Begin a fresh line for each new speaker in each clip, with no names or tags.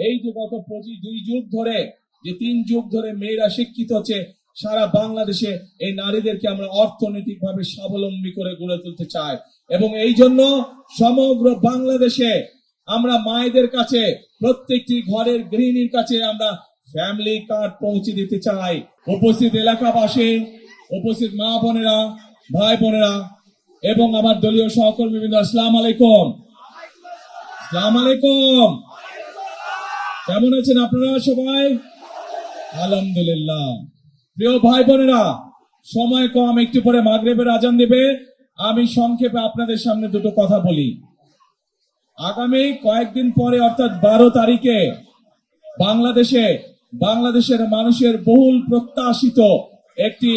এই যে গত ২২ যুগ ধরে যে ৩ যুগ ধরে মেয়েরা শিক্ষিত হচ্ছে সারা বাংলাদেশে, এই নারীদেরকে আমরা অর্থনৈতিকভাবে স্বাবলম্বী করে গড়ে তুলতে চাই। এবং এই জন্য সমগ্র বাংলাদেশে আমরা মায়েদের কাছে, প্রত্যেকটি ঘরের গৃহিণীর কাছে আমরা ফ্যামিলি কার্ড পৌঁছে দিতে চাই। উপস্থিত এলাকাবাসী, উপস্থিত মা বোনেরা, ভাই বোনেরা এবং আমার দলীয় সহকর্মীবৃন্দ, আসসালামু আলাইকুম। আসসালামু আলাইকুম। কেমন আছেন আপনারা সবাই? আলহামদুলিল্লাহ। প্রিয় ভাই বোনেরা, সময় কম, একটু পরে মাগরিবের আজান দেবে। আমি সংক্ষেপে আপনাদের সামনে দুটো কথা বলি। আগামী কয়েকদিন পরে অর্থাৎ 12 তারিখে বাংলাদেশের মানুষের বহুল প্রত্যাশিত একটি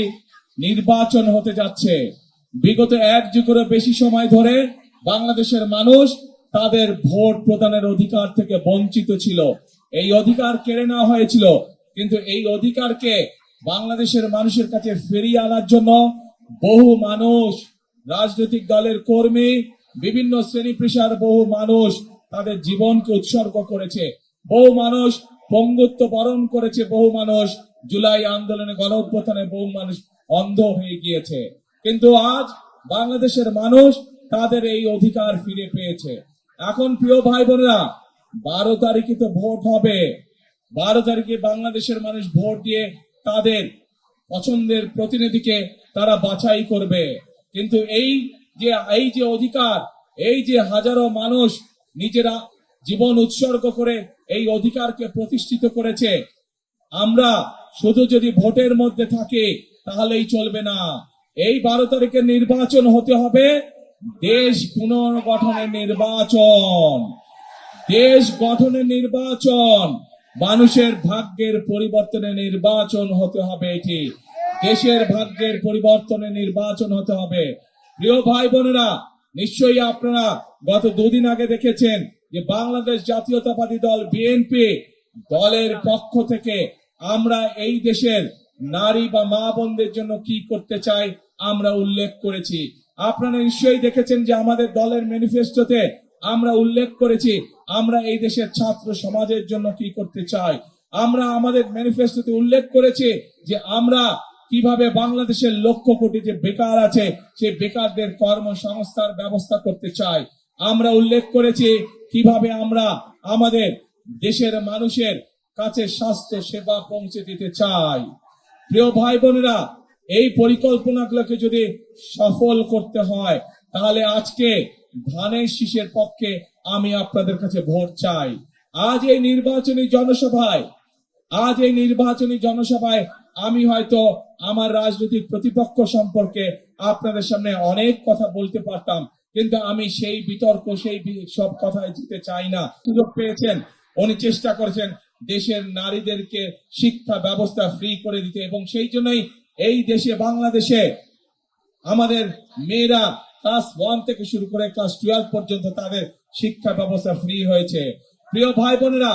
নির্বাচন হতে যাচ্ছে। বিগত 1 যুগেরও বেশি সময় ধরে বাংলাদেশের মানুষ তাদের ভোট প্রদানের অধিকার থেকে বঞ্চিত ছিল। এই অধিকার কেড়ে নেওয়া হয়েছিল, কিন্তু এই অধিকারকে বাংলাদেশের মানুষের কাছে ফিরিয়ে আনার জন্য বহু মানুষ, রাজনৈতিক দলের কর্মী, বিভিন্ন শ্রেণী পেশার বহু মানুষ তাদের জীবনকে উৎসর্গ করেছে। বহু মানুষ পঙ্গুত্ব বরণ করেছে, বহু মানুষ জুলাই আন্দোলনে, গণ অভ্যুত্থানে বহু মানুষ অন্ধ হয়ে গিয়েছে। কিন্তু আজ বাংলাদেশের মানুষ তাদের এই অধিকার ফিরে পেয়েছে। এখন প্রিয় ভাই বোনেরা, 12 তারিখে তো ভোট হবে। 12 তারিখে বাংলাদেশের মানুষ ভোট দিয়ে তাদের পছন্দের প্রতিনিধিকে তারা বাছাই করবে। কিন্তু এই যে অধিকার, এই যে হাজারো মানুষ নিজেরা জীবন উৎসর্গ করে এই অধিকারকে প্রতিষ্ঠিত করেছে, আমরা শুধু যদি ভোটের মধ্যে থাকি তাহলেই চলবে না। এই 12 তারিখের নির্বাচন হতে হবে দেশ পুনর্গঠনের নির্বাচন, দেশ গঠনের নির্বাচন, মানুষের ভাগ্যের পরিবর্তনের নির্বাচন হতে হবে। এটি দেশের ভাগ্যের পরিবর্তনের নির্বাচন হতে হবে। প্রিয় ভাই বোনেরা, নিশ্চয়ই আপনারা গত 2 দিন আগে দেখেছেন যে বাংলাদেশ জাতীয়তাবাদী দল বিএনপি দলের পক্ষ থেকে আমরা এই দেশের নারী বা মা বোনদের জন্য কি করতে চাই আমরা উল্লেখ করেছি। আপনারা নিশ্চয়ই দেখেছেন যে আমাদের দলের ম্যানিফেস্টোতে আমরা উল্লেখ করেছি আমরা এই দেশের ছাত্র সমাজের জন্য কি করতে চাই। আমরা আমাদের ম্যানিফেস্টোতে উল্লেখ করেছি যে আমরা কিভাবে বাংলাদেশের লক্ষ কোটি যে বেকার আছে সেই বেকারদের কর্মসংস্থান ব্যবস্থা করতে চাই। আমরা উল্লেখ করেছি কিভাবে আমরা আমাদের দেশের মানুষের কাছে স্বাস্থ্য সেবা পৌঁছে দিতে চাই। প্রিয় ভাই বোনেরা, এই পরিকল্পনাগুলোকে যদি সফল করতে হয় তাহলে আজকে ধানের শীষের পক্ষে আমি আপনাদের কাছে ভোট চাই। আজ এই নির্বাচনী জনসভায় আমি হয়তো আমার রাজনৈতিক প্রতিপক্ষ সম্পর্কে আপনাদের সামনে অনেক কথা বলতে পারতাম, কিন্তু আমি সেই বিতর্ক, সেই সব কথায় যেতে চাই না। সুযোগ পেয়েছেন, উনি চেষ্টা করেছেন দেশের নারীদেরকে শিক্ষা ব্যবস্থা ফ্রি করে দিতে, এবং সেই জন্যই এই দেশে বাংলাদেশে আমাদের মেয়েরা ক্লাস 1 থেকে শুরু করে ক্লাস 12 পর্যন্ত তাদের শিক্ষা ব্যবস্থা ফ্রি হয়েছে। প্রিয় ভাই বোনেরা,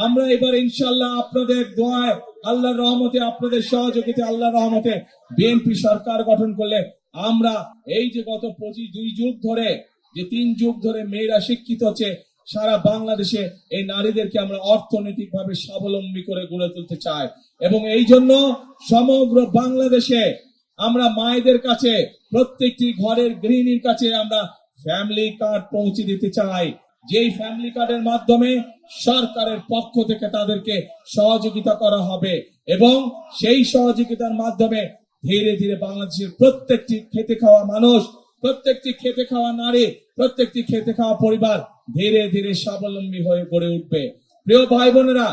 আমরা এবার ইনশাআল্লাহ আপনাদের দোয়ায়, আল্লাহর রহমতে, আপনাদের সহযোগিতায়, আল্লাহর রহমতে বিএনপি সরকার গঠন করলে আমরা এই যে গত 2 যুগ ধরে যে 3 যুগ ধরে মেয়েরা শিক্ষিত হচ্ছে সারা বাংলাদেশে, এই নারীদেরকে আমরা অর্থনৈতিকভাবে স্বাবলম্বী করে গড়ে তুলতে চাই। এবং এই জন্য সমগ্র বাংলাদেশে আমরা মায়েদের কাছে, প্রত্যেকটি ঘরের গৃহিণীর কাছে আমরা ফ্যামিলি কার্ড পৌঁছে দিতে চাই, যেই ফ্যামিলি কার্ডের মাধ্যমে সরকারের পক্ষ থেকে তাদেরকে সহযোগিতা করা হবে। এবং সেই সহযোগিতার মাধ্যমে ধীরে ধীরে বাংলাদেশের প্রত্যেকটি খেতে খাওয়া মানুষ, প্রত্যেকটি খেতে খাওয়া নারী, প্রত্যেকটি খেতে খাওয়া পরিবার ধীরে ধীরে স্বাবলম্বী হয়ে গড়ে উঠবে। প্রিয় ভাই বোনেরা,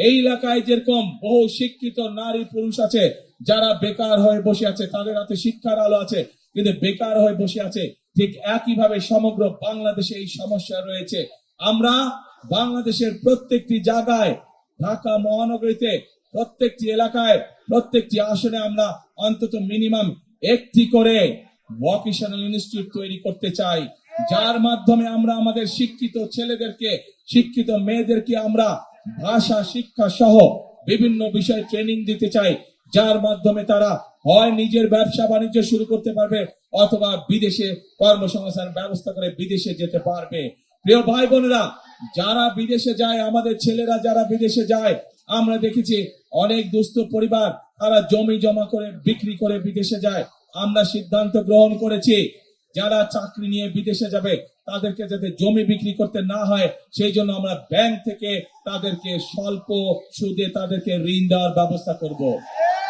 এই এলাকায় যেরকম বহু শিক্ষিত নারী পুরুষ আছে যারা বেকার হয়ে বসে আছে, তাদের হাতে শিক্ষার আলো আছে কিন্তু বেকার হয়ে বসে আছে, ঠিক একইভাবে সমগ্র বাংলাদেশে এই সমস্যা রয়েছে। আমরা বাংলাদেশের প্রত্যেকটি জায়গায়, ঢাকা মহানগরীতে প্রত্যেকটি এলাকায়, প্রত্যেকটি আসনে আমরা অন্তত মিনিমাম একটি করে ভোকেশনাল ইনস্টিটিউট তৈরি করতে চাই, যার মাধ্যমে আমরা আমাদের শিক্ষিত ছেলেদেরকে, শিক্ষিত মেয়েদেরকে আমরা ভাষা শিক্ষা সহ বিভিন্ন বিষয়ে ট্রেনিং দিতে চাই, যার মাধ্যমে তারা হয় নিজের ব্যবসা বাণিজ্য শুরু করতে পারবে অথবা বিদেশে কর্মসংস্থান ব্যবস্থা করে বিদেশে যেতে পারবে। প্রিয় ভাই বোনেরা, যারা বিদেশে যায়, আমাদের ছেলেরা যারা বিদেশে যায়, আমরা দেখেছি অনেক দুস্থ পরিবার তারা জমি জমা করে বিক্রি করে বিদেশে যায়। আমরা সিদ্ধান্ত গ্রহণ করেছি যারা চাকরি নিয়ে বিদেশে যাবে তাদেরকে যাতে জমি বিক্রি করতে না হয়, সেই জন্য আমরা ব্যাংক থেকে তাদেরকে স্বল্প সুদে তাদেরকে ঋণ দেওয়ার ব্যবস্থা করব,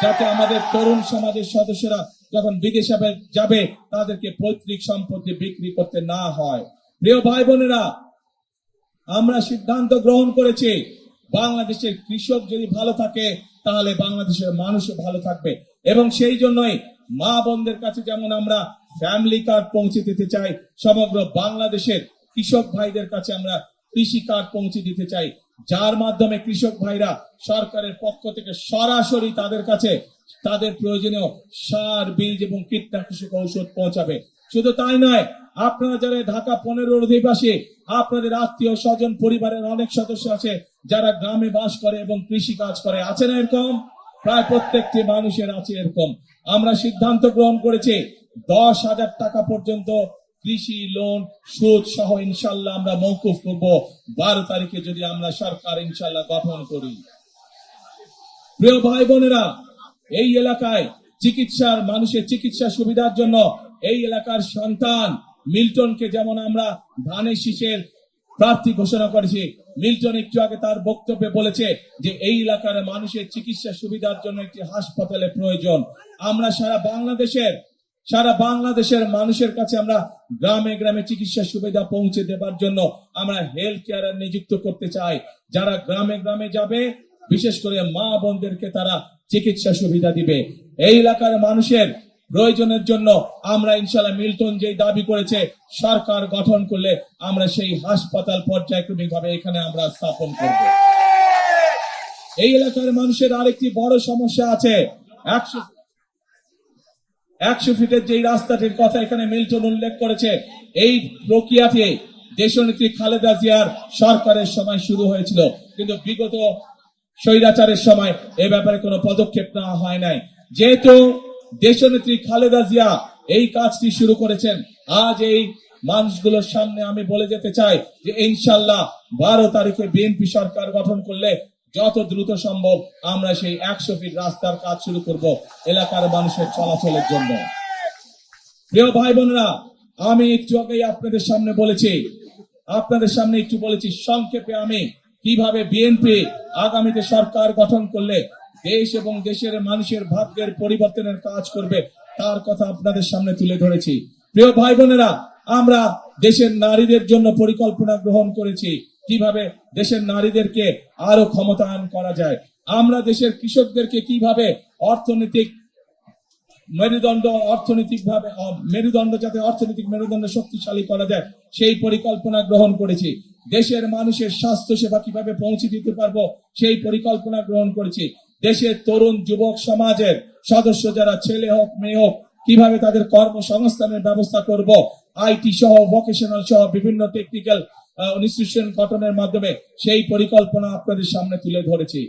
যাতে আমাদের তরুণ সমাজের সদস্যরা যখন বিদেশে যাবে তাদেরকে পৈতৃক সম্পত্তি বিক্রি করতে না হয়। প্রিয় ভাই বোনেরা, আমরা সিদ্ধান্ত গ্রহণ করেছি বাংলাদেশের কৃষক যদি ভালো থাকে তাহলে বাংলাদেশের মানুষও ভালো থাকবে, এবং সেই জন্যই মা বোনদের কাছে যেমন আমরা ফ্যামিলি কার্ড পৌঁছে দিতে চাই, সমগ্র বাংলাদেশের কৃষক ভাইদের কাছে আমরা কৃষি কার্ড পৌঁছে দিতে চাই, যার মাধ্যমে কৃষক ভাইরা সরকারের পক্ষ থেকে সরাসরি তাদের কাছে তাদের প্রয়োজনীয় সার, বীজ এবং কীটনাশক ঔষধ পৌঁছাবে। শুধু তাই নয়, আপনারা যারা ঢাকা 15 অধিবাসী, আপনাদের আত্মীয় স্বজন পরিবারের অনেক সদস্য আছে যারা গ্রামে বাস করে এবং কৃষি কাজ করে, আছে না এরকম? প্রায় প্রত্যেকটি মানুষের আছে এরকম। আমরা সিদ্ধান্ত গ্রহণ করেছি 10,000 টাকা পর্যন্ত কৃষি লোন সুদ সহ ইনশাল্লাহ আমরা মওকুফ করব 12 তারিখে যদি আমরা সরকার ইনশাল্লাহ গঠন করি। প্রিয় ভাই বোনেরা, এই এলাকায় মানুষের চিকিৎসা সুবিধার জন্য এই এলাকার সন্তান মিল্টনকে যেমন আমরা ধানের শীষের প্রার্থী ঘোষণা করেছি, মিল্টন একটু আগে তার বক্তব্যে বলেছে যে এই এলাকার মানুষের চিকিৎসা সুবিধার জন্য একটি হাসপাতালের প্রয়োজন। আমরা সারা বাংলাদেশের মানুষের কাছে আমরা গ্রামে গ্রামে চিকিৎসা সুবিধা পৌঁছে দেবার জন্য আমরা হেলথ কেয়ার নিযুক্ত করতে চাই, যারা গ্রামে গ্রামে যাবে, বিশেষ করে মা বোনদেরকে তারা চিকিৎসা সুবিধা দিবে। এই এলাকার মানুষের প্রয়োজনের জন্য আমরা ইনশাল্লাহ মিল্টন যে দাবি করেছে সরকার গঠন করলে আমরা সেই হাসপাতাল পর্যায়ক্রমিক ভাবে এখানে আমরা স্থাপন করব। এই এলাকার মানুষের আরেকটি বড় সমস্যা আছে, 100 ফিটের যে রাস্তাটির কথা এখানে মিল্টন উল্লেখ করেছে, এই প্রক্রিয়াটি দেশনেত্রী খালেদা জিয়ার সরকারের সময় শুরু হয়েছিল, কিন্তু বিগত স্বৈরাচারের সময় এ ব্যাপারে কোনো পদক্ষেপ নেওয়া হয় নাই। যেহেতু দেশনেত্রী খালেদা জিয়া এই কাজটি শুরু করেছেন, আজ এই মানুষগুলোর সামনে আমি বলে যেতে চাই যে ইনশাল্লাহ 12 তারিখে বিএনপি সরকার গঠন করলে যত দ্রুত সম্ভব আমরা সেই 100 ফিট রাস্তার কাজ শুরু করব এলাকার মানুষের চলাচলের জন্য। প্রিয় ভাই বোনেরা, আমি একটু আগেই আপনাদের সামনে বলেছি সংক্ষেপে আমি কিভাবে বিএনপি আগামীতে সরকার গঠন করলে দেশ এবং দেশের মানুষের ভাগ্যের পরিবর্তনের কাজ করবে তার কথা আপনাদের সামনে তুলে ধরেছি। প্রিয় ভাই বোনেরা, আমরা দেশের নারীদের জন্য পরিকল্পনা গ্রহণ করেছি কিভাবে দেশের নারীদেরকে আরো ক্ষমতায়ন করা যায়। আমরা দেশের কৃষকদেরকে কিভাবে অর্থনৈতিক মেরুদণ্ড শক্তিশালী করা যায় সেই পরিকল্পনা গ্রহণ করেছি। দেশের মানুষের স্বাস্থ্য সেবা কিভাবে পৌঁছে দিতে পারবো সেই পরিকল্পনা গ্রহণ করেছি। দেশের তরুণ যুবক সমাজের সদস্য যারা ছেলে হোক মেয়ে হোক কিভাবে তাদের কর্মসংস্থানের ব্যবস্থা করব, আইটি সহ ভোকেশনাল সহ বিভিন্ন টেকনিক্যাল ইনস্টিটিউশন গঠনের মাধ্যমে সেই পরিকল্পনা আপনাদের সামনে তুলে ধরেছি।